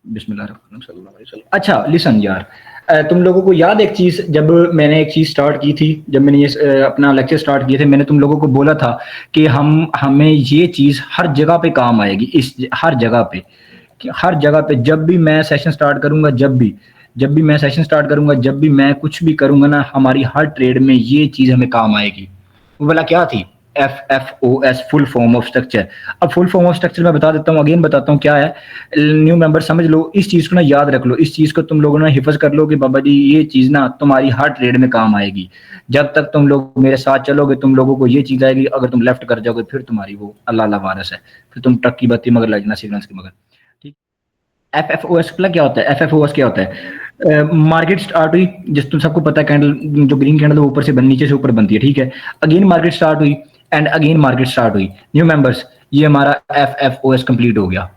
बिस्मिल्लाह। अच्छा लिसन यार, तुम लोगों को याद एक चीज़, जब मैंने एक चीज़ स्टार्ट की थी, जब मैंने ये अपना लेक्चर स्टार्ट किए थे, मैंने तुम लोगों को बोला था कि हमें ये चीज़ हर जगह पे काम आएगी, इस हर जगह पे, कि हर जगह पे जब भी मैं सेशन स्टार्ट करूँगा, जब भी मैं सेशन स्टार्ट करूँगा, जब भी मैं कुछ भी करूँगा ना, हमारी हर ट्रेड में ये चीज़ हमें काम आएगी। वो बोला क्या थी? FFOS, full form of structure. अब फुल फॉर्म ऑफ स्ट्रक्चर मैं बता देता हूँ, अगेन बताता हूँ क्या है। न्यू मेंबर समझ लो, इस चीज़ को ना याद रख लो, इस चीज़ को तुम लोगों ने हिफज कर लो कि बाबा जी ये चीज़ ना तुम्हारी हर ट्रेड में काम आएगी। जब तक तुम लोग मेरे साथ चलोगे, तुम लोगों को ये चीज़ आएगी, अगर तुम लेफ्ट कर जाओगे फिर तुम्हारी वो अल्लाह अल्लाह वारस है, फिर तुम ट्रक की बत्ती मगर लगना सिग्नल्स की मगर। ठीक। FFOS क्या होता है? FFOS क्या होता है? मार्केट स्टार्ट हुई, जिस तुम सबको पता है, कैंडल जो ग्रीन कैंडल ऊपर से नीचे से ऊपर बनती है, ठीक है। अगेन मार्केट स्टार्ट हुई एंड अगेन मार्केट स्टार्ट हुई। न्यू मेंबर्स, ये हमारा FFOS कंप्लीट हो गया,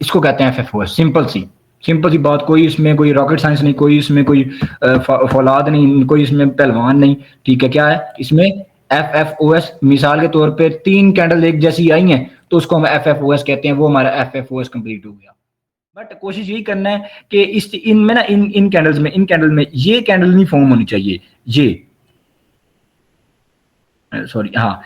इसको कहते हैं FFOS। सिंपल सी बात, कोई इसमें कोई रॉकेट साइंस नहीं, कोई इसमें कोई फौलाद नहीं, कोई इसमें पहलवान नहीं, ठीक है। क्या है इसमें? FFOS। मिसाल के तौर पे 3 कैंडल एक जैसी आई हैं तो उसको हम FFOS कहते हैं, वो हमारा FFOS कंप्लीट हो गया। बट कोशिश यही करना है कि इस इनमें ना इन कैंडल में ये कैंडल नहीं फॉर्म होनी चाहिए, ये सॉरी, हाँ,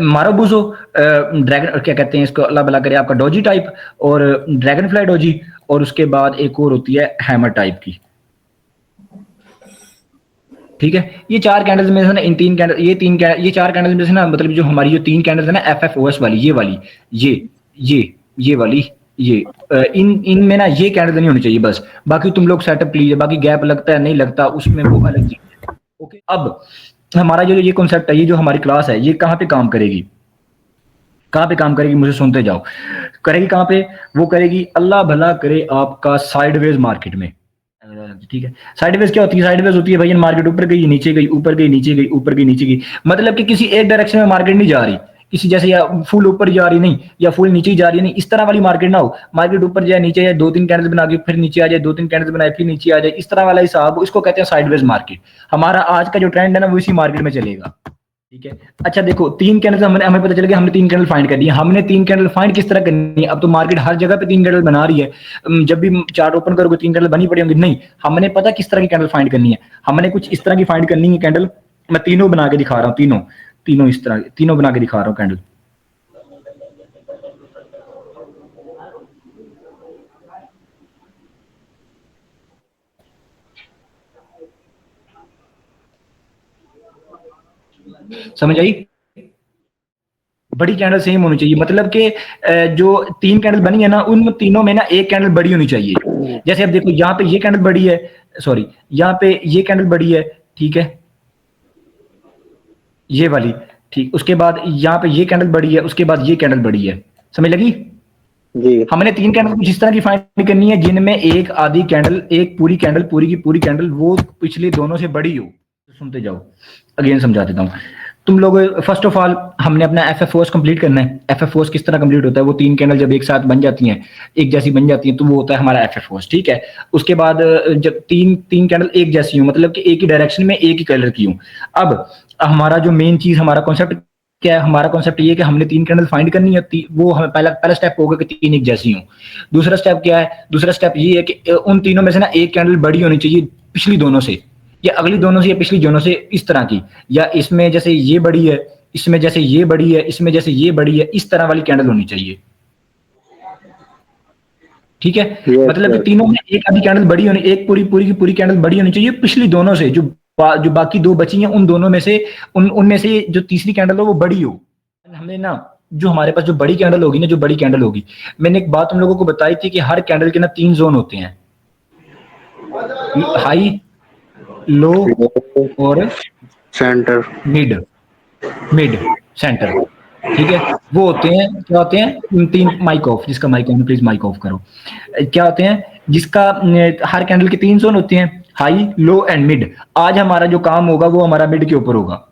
मारोबूजो, ड्रैगन क्या कहते हैं इसको, अल्लाह भला करे, आपका डोजी टाइप, और ड्रैगन फ्लाई डोजी, और उसके बाद एक और होती है हैमर टाइप की। ठीक है, ये 4 कैंडल्स में से ना, इन 3 कैंडल, ये 4 कैंडल्स में से ना, मतलब जो हमारी जो 3 कैंडल्स है ना FFOS वाली, ये वाली, ये ये वाली, ये इनमें ना ये कैंडल नहीं होनी चाहिए बस। बाकी तुम लोग सेटअप लीजिए, बाकी गैप लगता है नहीं लगता उसमें वो अलग चीज है। ओके, अब हमारा जो ये कॉन्सेप्ट है, ये जो हमारी क्लास है, ये कहाँ पे काम करेगी? कहाँ पे काम करेगी? मुझे सुनते जाओ। करेगी कहाँ पे? वो करेगी, अल्लाह भला करे, आपका साइडवेज मार्केट में। ठीक है, साइडवेज क्या होती है? साइडवेज होती है भैया, मार्केट ऊपर गई नीचे गई, ऊपर गई नीचे गई, ऊपर गई नीचे गई, मतलब कि किसी एक डायरेक्शन में मार्केट नहीं जा रही, किसी जैसे या फुल ऊपर जा रही नहीं या फुल नीचे जा रही नहीं, इस तरह वाली मार्केट ना हो। मार्केट ऊपर जाए नीचे जाए, 2-3 कैंडल बना के फिर नीचे आ जाए, 2-3 कैंडल बनाए फिर नीचे आ जाए, इस तरह वाला हिसाब, इसको कहते हैं साइडवेज मार्केट। हमारा आज का जो ट्रेंड है ना, वो इसी मार्केट में चलेगा। ठीक है, अच्छा देखो, 3 कैंडल हमें पता चल गया, हमने 3 कैंडल फाइंड कर दी। हमने 3 कैंडल फाइंड किस तरह करनी है? अब तो मार्केट हर जगह पे 3 कैंडल बना रही है, जब भी चार्ट ओपन करोगे 3 कैंडल बनी पड़ी होंगी, नहीं, हमने पता किस तरह की कैंडल फाइंड करनी है। हमने कुछ इस तरह की फाइंड करनी है कैंडल, मैं तीनों बना के दिखा रहा हूँ, तीनों इस तरह, तीनों बना के दिखा रहा हूँ कैंडल। समझ आई? बड़ी कैंडल सेम होनी चाहिए, मतलब कि जो 3 कैंडल बनी है ना, उन तीनों में ना एक कैंडल बड़ी होनी चाहिए। जैसे अब देखो, यहाँ पे ये कैंडल बड़ी है, सॉरी, यहाँ पे ये कैंडल बड़ी है, ठीक है, ये वाली, ठीक। उसके बाद यहाँ पे ये कैंडल बड़ी है, उसके बाद ये कैंडल बड़ी है। समझ लगी? जी। हमने 3 कैंडल कुछ इस तरह की फाइंड करनी है जिनमें एक आधी कैंडल, एक पूरी कैंडल, पूरी की पूरी कैंडल वो पिछले दोनों से बड़ी हो। सुनते जाओ, अगेन समझा देता हूँ तुम लोग। फर्स्ट ऑफ ऑल हमने अपना FFOS कंप्लीट करना है। FFOS किस तरह कंप्लीट होता है? वो 3 कैंडल जब एक साथ बन जाती हैं, एक जैसी बन जाती हैं, तो वो होता है हमारा FFOS, ठीक है। उसके बाद जब तीन कैंडल एक जैसी हो, मतलब कि एक ही डायरेक्शन में एक ही कलर की हो। अब हमारा जो मेन चीज, हमारा कॉन्सेप्ट क्या है? हमारा कॉन्सेप्ट ये है कि हमने 3 कैंडल फाइंड करनी है, वो हमें पहला स्टेप होगा कि 3 एक जैसी हो। दूसरा स्टेप क्या है? दूसरा स्टेप ये है कि उन तीनों में से ना एक कैंडल बड़ी होनी चाहिए पिछली दोनों से, या अगली दोनों से, या पिछली दोनों से, इस तरह की, या इसमें जैसे ये बड़ी है, इसमें जैसे ये बड़ी है, इसमें जैसे ये बड़ी है, इस तरह वाली कैंडल होनी चाहिए। ठीक है, मतलब कि तीनों में एक आधी कैंडल बड़ी होनी, एक पूरी पूरी की पूरी कैंडल बड़ी होनी चाहिए पिछली दोनों से, जो बाकी 2 बची हैं उन दोनों में से, उनमें से जो तीसरी कैंडल हो वो बड़ी हो। हमने ना, जो हमारे पास जो बड़ी कैंडल होगी ना, जो बड़ी कैंडल होगी, मैंने एक बात तुम लोगों को बताई थी कि हर कैंडल के ना 3 जोन होते हैं, हाई, लो और सेंटर। Mid, mid centre. ठीक है, वो होते हैं, क्या होते हैं? 3 माइक ऑफ, जिसका mic on, please mic off करो। क्या होते हैं? जिसका हर कैंडल के 3 जोन होते हैं, हाई, लो एंड मिड। आज हमारा जो काम होगा वो हमारा मिड के ऊपर होगा।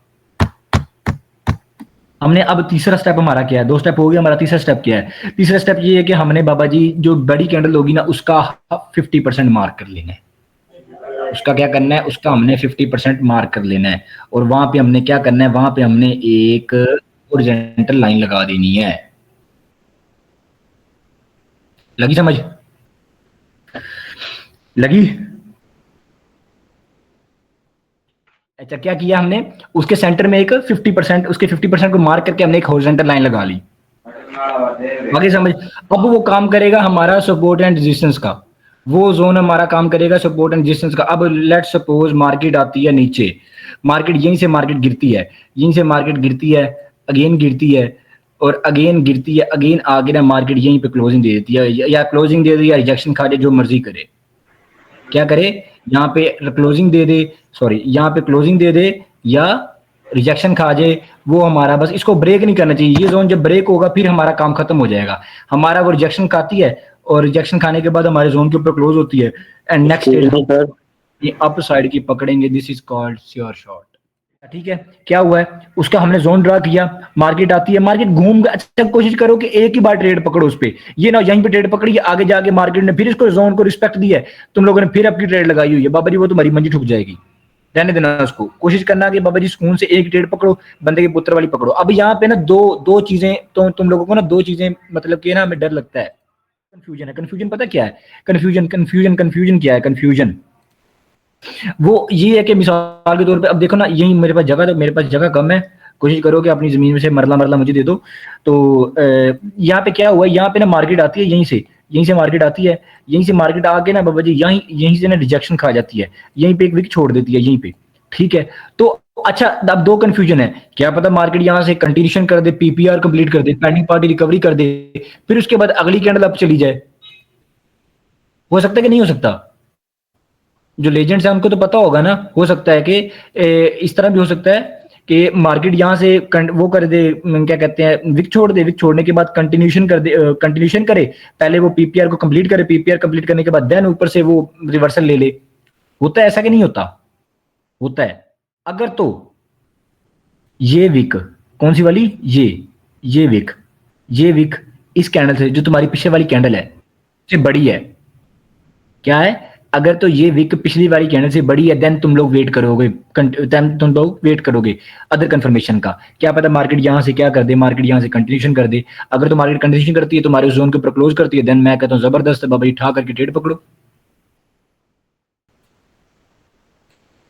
हमने अब तीसरा स्टेप हमारा क्या है? 2 स्टेप हो गया, हमारा तीसरा स्टेप क्या है? तीसरा स्टेप ये है कि हमने बाबा जी जो बड़ी कैंडल होगी ना, उसका 50% मार्क कर लेना है। उसका क्या करना है? उसका हमने 50% मार्क कर लेना है, और वहां पे हमने क्या करना है? वहां पे हमने एक हॉरिजॉन्टल लाइन लगा देनी है। लगी समझ? लगी? अच्छा, क्या किया हमने, उसके सेंटर में एक 50%, उसके 50% को मार्क करके हमने एक हॉरिजॉन्टल लाइन लगा ली। बाकी समझ। अब वो काम करेगा हमारा सपोर्ट एंड रेजिस्टेंस का, वो जोन हमारा काम करेगा सपोर्ट एंड रेजिस्टेंस का। अब लेट सपोज मार्केट आती है नीचे, मार्केट यहीं से मार्केट गिरती है, यहीं से मार्केट गिरती है, अगेन गिरती है, और अगेन गिरती है, अगेन आगे ना मार्केट यहीं पे क्लोजिंग दे देती है, या क्लोजिंग दे दे या रिजेक्शन खा दे, जो मर्जी करे। क्या करे, यहाँ पे क्लोजिंग दे दे, सॉरी यहाँ पे क्लोजिंग दे दे या रिजेक्शन खा जाए, वो हमारा बस इसको ब्रेक नहीं करना चाहिए। ये जोन जब ब्रेक होगा फिर हमारा काम खत्म हो जाएगा। हमारा वो रिजेक्शन खाती है और रिजेक्शन खाने के बाद हमारे जोन के ऊपर क्लोज होती है, एंड नेक्स्ट सर ये अप साइड की पकड़ेंगे, this is called sure shot. ठीक है, क्या हुआ है, उसका हमने जोन ड्रा किया, मार्केट आती है, मार्केट घूम, अच्छा कोशिश करो कि एक ही बार ट्रेड पकड़ो उस पे, ये ना यहीं पे ट्रेड पकड़ी, आगे जाके मार्केट ने फिर इसको जोन को रिस्पेक्ट दिया है, तुम लोगों ने फिर अपनी ट्रेड लगाई हुई है, बाबा जी वो तुम्हारी मंजी ठुक जाएगी, रहने देना उसको। कोशिश करना कि बाबा जी सुकून से एक ट्रेड पकड़ो, बंदे के पुत्र वाली पकड़ो। अब यहाँ पे ना दो चीजें, तो तुम लोगों को ना दो चीजें, मतलब कि ना हमें डर लगता है, कंफ्यूजन है। कंफ्यूजन पता क्या है, कंफ्यूजन क्या है, कंफ्यूजन वो ये है कि मिसाल के तौर पे अब देखो ना, यही मेरे पास जगह, तो मेरे पास जगह कम है, कोशिश करो कि अपनी जमीन में से मरला मरला मुझे दे दो। तो यहाँ पे क्या हुआ, यहाँ पे ना मार्केट आती है यहीं से मार्केट आती है, यहीं से मार्केट आके ना बाबा जी यहीं से ना रिजेक्शन खा जाती है, यहीं पे एक विक छोड़ देती है यहीं पे। ठीक है, तो अच्छा अब दो कंफ्यूजन है, क्या पता मार्केट यहाँ से कंटिन्यूशन कर दे, पीपीआर कंप्लीट कर दे, पेंडिंग पार्टी रिकवरी कर दे, फिर उसके बाद अगली कैंडल अप चली जाए। हो सकता है कि नहीं हो सकता? जो लेजेंड्स हैं उनको तो पता होगा ना, हो सकता है कि इस तरह भी हो सकता है कि मार्केट यहाँ से वो कर दे, क्या कहते हैं, विक छोड़ दे, विक छोड़ने के बाद कंटिन्यूशन कर दे, कंटिन्यूशन करे, पहले वो पीपीआर को कंप्लीट करे, पीपीआर कंप्लीट करने के बाद देन ऊपर से वो रिवर्सल ले ले। होता है ऐसा कि नहीं होता? होता है। अगर तो ये विक, कौन सी वाली, ये विक इस कैंडल से, जो तुम्हारी पीछे वाली कैंडल है, से बड़ी है, क्या है, अगर तो ये विक पिछली वाली कैंडल से बड़ी है, देन तुम लोग वेट करोगे, तुम लोग वेट करोगे अदर कंफर्मेशन का। क्या पता मार्केट यहां से क्या कर दे, मार्केट यहां से कंटिन्यूशन कर दे। अगर तो मार्केट कंटिन्यूशन करती है, तुम्हारे जोन के ऊपर क्लोज करती है, देन मैं कहता हूं जबरदस्त है बाबा जी, ठा करके ट्रेड पकड़ो।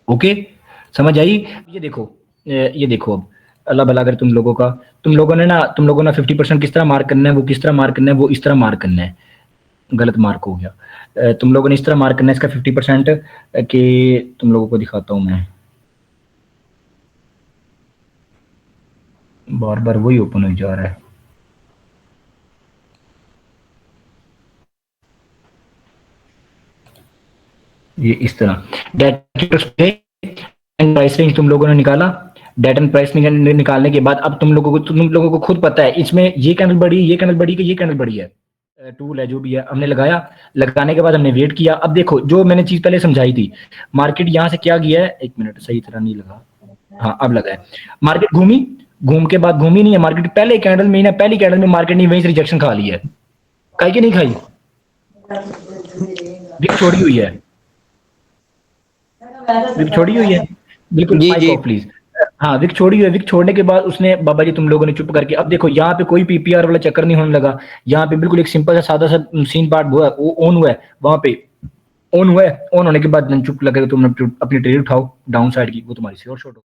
ओके, समझ आई? ये देखो अब, अल्लाह भला अगर तुम लोगों ने ना, तुम लोगों ने 50% किस तरह मार्क करना है, वो किस तरह मार्क करना है, वो इस तरह मार्क करना है, गलत मार्क हो गया। तुम लोगों ने इस तरह मार्क करना है इसका 50%, कि तुम लोगों को दिखाता हूं मैं, बार बार वही ओपन हो जा रहा है। ये इस तरह प्राइस रेंज तुम लोगों ने निकाला, डेट एंड प्राइस निकालने के बाद अब तुम लोगों को खुद पता है इसमें ये कैंडल बड़ी, ये कैंडल बड़ी कि ये कैंडल बड़ी है। टूल है जो भी है, हमने लगाया, लगाने के बाद हमने वेट किया। अब देखो जो मैंने चीज पहले समझाई थी, मार्केट यहां से क्या किया है, एक मिनट सही तरह नहीं लगा, हाँ अब लगा है। मार्केट घूमी, घूम के बाद घूमी नहीं है मार्केट, पहले कैंडल में ना, पहली कैंडल में मार्केट ने वहीं से रिजेक्शन खा लिया है, खाई कि नहीं खाई, विक छोड़ी हुई है, विक छोड़ी हुई है, बिल्कुल जी माइक जी ऑफ प्लीज। हाँ विक छोड़ी हुई है, विक छोड़ने के बाद उसने बाबा जी तुम लोगों ने चुप करके, अब देखो यहाँ पे कोई पीपीआर वाला चक्कर नहीं होने लगा, यहाँ पे बिल्कुल एक सिंपल सा सादा सा सीन पार्ट हुआ है, वो ऑन हुआ है, वहां पे ऑन हुआ है, ऑन होने के बाद चुप लगे, तुम अपनी ट्रेड उठाओ डाउन साइड की, वो तुम्हारी श्योर शॉट हो।